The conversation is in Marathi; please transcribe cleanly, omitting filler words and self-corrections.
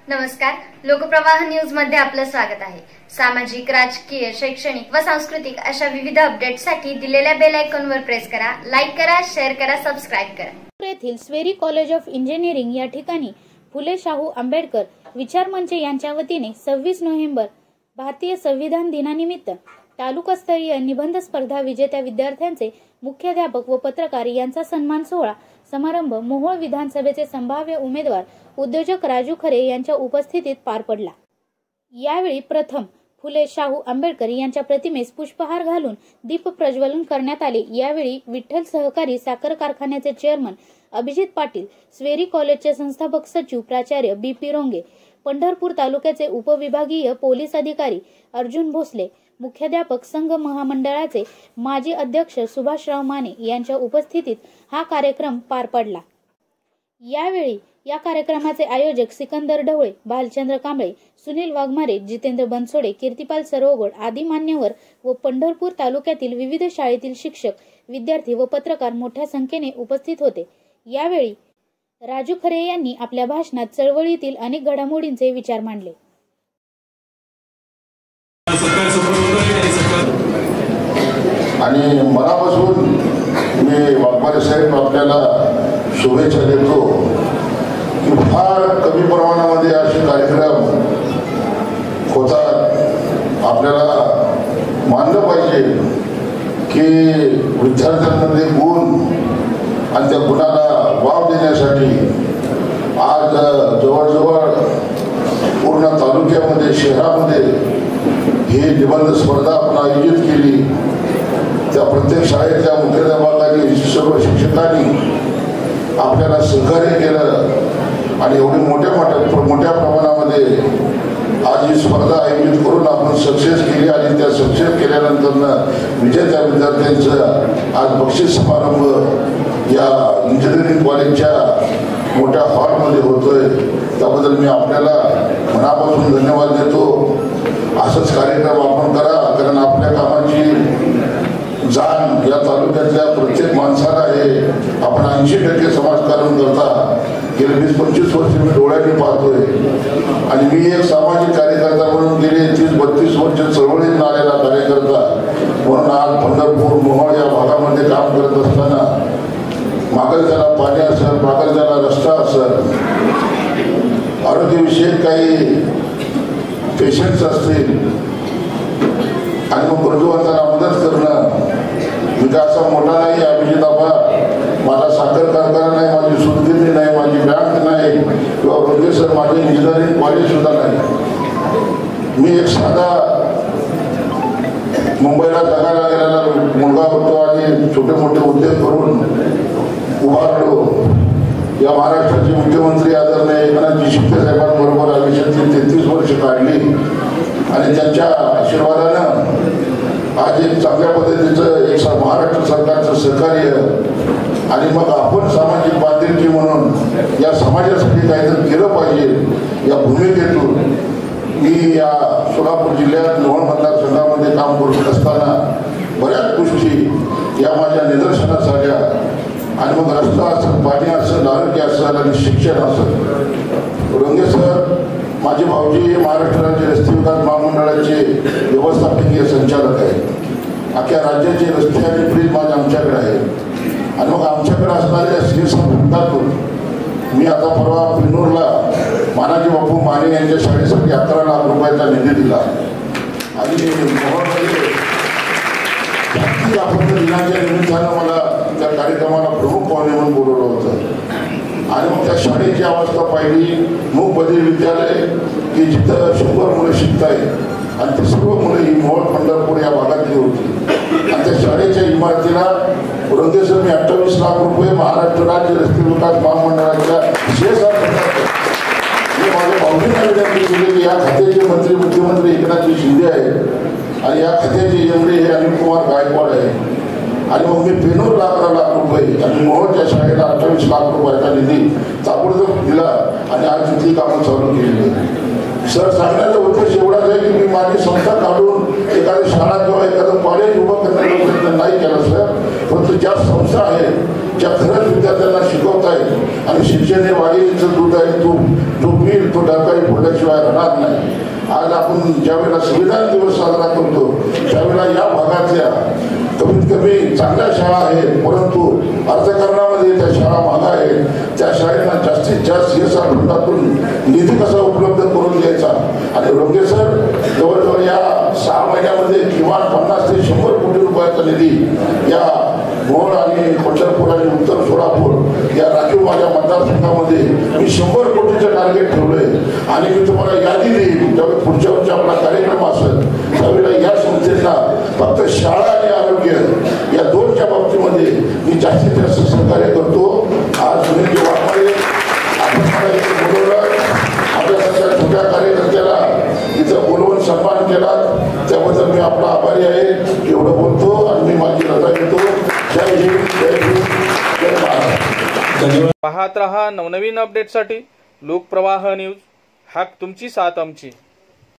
नमस्कार, लोकप्रवाह न्यूज मध्ये आपलं स्वागत आहे। सामाजिक, राजकीय, शैक्षणिक व सांस्कृतिक अशा विविध अपडेट्ससाठी दिलेल्या बेल आयकॉनवर प्रेस करा, लाईक करा, शेअर करा, सबस्क्राइब करा। येथील स्वेरी कॉलेज ऑफ इंजिनिअरिंग या ठिकाणी फुले शाहू आंबेडकर विचार मंच यांच्या वतीने 26 नोव्हेंबर भारतीय संविधान दिनानिमित्त तालुकास्तरीय निबंध स्पर्धा विजेत्या विद्यार्थ्यांचे मुख्याध्यापक व पत्रकार यांचा सन्मान सोहळा समारंभ मोहोळ विधानसभेचे संभाव्य उमेदवार उद्योजक राजू खरे यांच्या उपस्थितीत पार पडला। यावेळी प्रथम फुले शाहू आंबेडकर यांच्या प्रतिमेस पुष्पहार घालून दीप प्रज्वलन करण्यात आले। यावेळी विठ्ठल सहकारी साखर कारखान्याचे चेअरमन अभिजित पाटील, स्वेरी कॉलेजचे संस्थापक सचिव प्राचार्य BP रोंगे, पंढरपूर तालुक्याचे उपविभागीय पोलीस अधिकारी अर्जुन भोसले, मुख्याध्यापक संघ महामंडळाचे माजी अध्यक्ष सुभाषराव माने यांच्या उपस्थितीत हा कार्यक्रम पार पडला। यावेळी या कार्यक्रमाचे आयोजक सिकंदर ढवळे, भालचंद्र कांबळे, सुनील वाघमारे, जितेंद्र बनसोडे, कीर्तिपाल सरवगड आदी मान्यवर व पंढरपूर तालुक्यातील विविध शाळेतील शिक्षक, विद्यार्थी व पत्रकार मोठ्या संख्येने उपस्थित होते। यावेळी राजू खरे यांनी आपल्या भाषणात चळवळीतील अनेक घडामोडींचे विचार मांडले। आणि मनापासून मी वाघमारे साहेब आपल्याला शुभेच्छा देतो की फार कमी प्रमाणामध्ये असे कार्यक्रम होतात। आपल्याला मानलं पाहिजे की विद्यार्थ्यांमध्ये गुण आणि त्या गुणाला वाव देण्यासाठी आज जवळजवळ पूर्ण तालुक्यामध्ये, शहरामध्ये ही निबंध स्पर्धा आपण आयोजित केली। त्या प्रत्येक शाळेतल्या मुख्याध्यापकांनी, सर्व शिक्षकांनी आपल्याला सहकार्य केलं आणि एवढी मोठ्या प्रमाणामध्ये आज ही स्पर्धा आयोजित करून आपण सक्सेस केली आणि त्या सक्सेस केल्यानंतर विजेत्या विद्यार्थ्यांचं आज बक्षीस समारंभ या इंजिनिअरिंग कॉलेजच्या मोठ्या हॉलमध्ये होतोय। त्याबद्दल मी आपल्याला मनापासून धन्यवाद देतो। असंच कार्यक्रम आपण करा, कारण आपल्या कामाची जाण या तालुक्यातल्या प्रत्येक माणसाला आहे। आपण 80% समाजकारण करता गेले 20-25 वर्ष मी डोळ्यांनी पाहतोय आणि मी एक सामाजिक कार्यकर्ता म्हणून गेले 30-32 वर्ष चळवळीत आलेला कार्यकर्ता म्हणून आज पंढरपूर, मोहोळ या भागामध्ये काम करत असताना मागल त्याला पाणी असेल, मागल त्याला रस्ता असेल, आरोग्यविषयक काही पेशंट्स असतील आणि मग गरजूवंतांना मदत करणं। विकासा मोठा नाही अभिजित आबा, माझा साखर कारखाना नाही, माझी सुतगिरणी नाही, माझी बँक नाही किंवा रोगे सर माझे इंजिनिअरिंग कॉलेज सुद्धा नाही। मी एक साधा मुंबईला जगायला गेलेला मुलगा होतो आणि छोटे मोठे उद्योग करून उभारलो। या महाराष्ट्राचे मुख्यमंत्री आदरणीय एकनाथजी शिंदे साहेबांबरोबर आयुष्यातली 33 वर्ष काढली आणि त्यांच्या आशीर्वादानं आज एक चांगल्या पद्धतीचं एक महाराष्ट्र सरकारचं सहकार्य आणि मग आपण सामाजिक बांधिलकी म्हणून या समाजासाठी काहीतरी केलं पाहिजे या भूमिकेतून मी या सोलापूर जिल्ह्यात मोहोळ मतदारसंघामध्ये काम करत असताना बऱ्याच गोष्टी या माझ्या निदर्शनास आल्या आणि मग रस्ता असेल, पाणी असेल, आरोग्य असेल आणि शिक्षण असेल। रोंगे सर माझे भाऊजी महाराष्ट्र राज्य रस्ते विकास महामंडळाचे व्यवस्थापकीय संचालक आहेत। अख्ख्या राज्याचे रस्ते आणि ब्रिज माझे आमच्याकडे आहेत आणि मग आमच्याकडे असणाऱ्या श्रीसंतातून मी आता परवा पिनूरला मानाजी बापू माने यांच्या शाळेसाठी 11 लाख रुपयाचा निधी दिला आणि मोहोळमध्ये जागतिक अपंग दिनाच्या निमित्तानं मला त्या कार्यक्रमाला प्रमुख पाहुणे म्हणून बोलवलं होतं आणि मग त्या शाळेची अवस्था पाहिली। मूक बधिर विद्यालय की जिथं 100 मुलं शिकतायत आणि ते सर्व मुलं ही मोहोळ, पंढरपूर या भागातली होती आणि त्या शाळेच्या इमारतीला रोंगे सर मी 28 लाख रुपये महाराष्ट्र राज्य रस्ते विकास महामंडळाच्या माझ्या भाऊजींना विनंती केली की या खात्याचे मंत्री मुख्यमंत्री एकनाथजी शिंदे आहेत आणि या खात्याचे एमडी हे अनिल कुमार गायकवाड आहे आणि मग मी पेनूरला 11 लाख रुपये आणि मोहोळच्या शाळेला 28 लाख रुपयाचा निधी ताबडतोब दिला आणि आज तिथली कामं चालू केली। सर सांगण्याचा उद्देश एवढाच आहे की मी माझी संस्था काढून एखादी शाळा किंवा एखादं कॉलेज उभं करण्याचा प्रयत्न नाही केला सर. परंतु ज्या संस्था आहेत ज्या खरंच विद्यार्थ्यांना शिकवत आहेत आणि शिक्षण हे वाघिणीचं दूध आहे, तो पील तो डरकाळी फोडल्याशिवाय राहणार नाही. आज आपण ज्यावेळेला संविधान दिवस साजरा करतो त्यावेळेला या भागातल्या कमीत कमी चांगल्या शाळा आहेत, परंतु अर्थकारणामध्ये त्या शाळा मागा आहेत. त्या शाळेला जास्तीत जास्त CSR फंडातून निधी कसा उपलब्ध करून द्यायचा. आणि रोगे सर जवळजवळ या 6 महिन्यामध्ये किमान 50 ते 100 कोटी रुपयाचा निधी या मोहोळ आणि पंढरपूर आणि उत्तर सोलापूर या राखीव माझ्या मतदारसंघामध्ये मी 100 कोटीचं टार्गेट ठेवलंय. आणि मी तुम्हाला यादी देईन त्यावेळी पुढच्या वर्षी आपला कार्यक्रम असेल त्यावेळेला या संस्थेला फक्त शाळा आणि आरोग्य या दोनच्या बाबतीमध्ये मी जास्तीत जास्त सहकार्य करतो. आज सुनील वाघमारे आपण मला इथे बोलवलं, आपल्यासारख्या छोट्या कार्यकर्त्याला इथं बोलवून सन्मान केला त्याबद्दल मी आपला आभारी आहे. एवढं बोलतो आणि मी माझी रजा घेतो. जय हिंद, जय हिंद, जय महाराष्ट्र. पाहत रहा नवनवीन अपडेटसाठी लोकप्रवाह न्यूज. हाक तुमची साथ आमची.